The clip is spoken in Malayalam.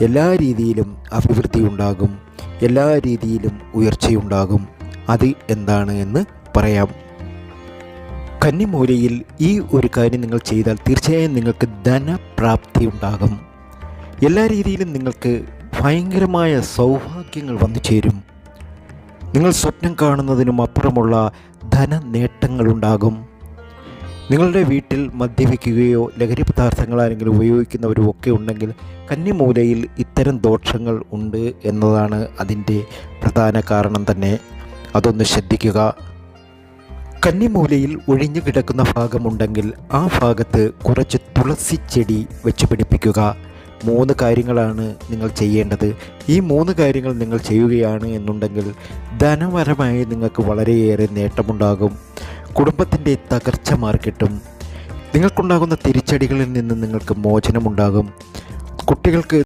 എല്ലാ രീതിയിലും അഭിവൃദ്ധി ഉണ്ടാകും, എല്ലാ രീതിയിലും ഉയർച്ചയുണ്ടാകും. അത് എന്താണ് എന്ന് പറയാം. കന്നിമൂലയിൽ ഈ ഒരു കാര്യം നിങ്ങൾ ചെയ്താൽ തീർച്ചയായും നിങ്ങൾക്ക് ധനപ്രാപ്തി ഉണ്ടാകും. എല്ലാ രീതിയിലും നിങ്ങൾക്ക് ഭയങ്കരമായ സൗഭാഗ്യങ്ങൾ വന്നു ചേരും. നിങ്ങൾ സ്വപ്നം കാണുന്നതിനും അപ്പുറമുള്ള ധനനേട്ടങ്ങളുണ്ടാകും. നിങ്ങളുടെ വീട്ടിൽ മദ്യപിക്കുകയോ ലഹരി പദാർത്ഥങ്ങൾ ആരെങ്കിലും ഉപയോഗിക്കുന്നവരോ ഒക്കെ ഉണ്ടെങ്കിൽ കന്നിമൂലയിൽ ഇത്തരം ദോഷങ്ങൾ ഉണ്ട് എന്നതാണ് അതിൻ്റെ പ്രധാന കാരണം തന്നെ. അതൊന്ന് ശ്രദ്ധിക്കുക. കന്നിമൂലയിൽ ഒഴിഞ്ഞു കിടക്കുന്ന ഭാഗമുണ്ടെങ്കിൽ ആ ഭാഗത്ത് കുറച്ച് തുളസി ചെടി വെച്ച് പിടിപ്പിക്കുക. 3 കാര്യങ്ങളാണ് നിങ്ങൾ ചെയ്യേണ്ടത്. ഈ 3 കാര്യങ്ങൾ നിങ്ങൾ ചെയ്യുകയാണ് എന്നുണ്ടെങ്കിൽ ധനപരമായി നിങ്ങൾക്ക് വളരെയേറെ നേട്ടമുണ്ടാകും. കുടുംബത്തിൻ്റെ തകർച്ച മാറിക്കിട്ടും. നിങ്ങൾക്കുണ്ടാകുന്ന തിരിച്ചടികളിൽ നിന്ന് നിങ്ങൾക്ക് മോചനമുണ്ടാകും. കുട്ടികൾക്ക്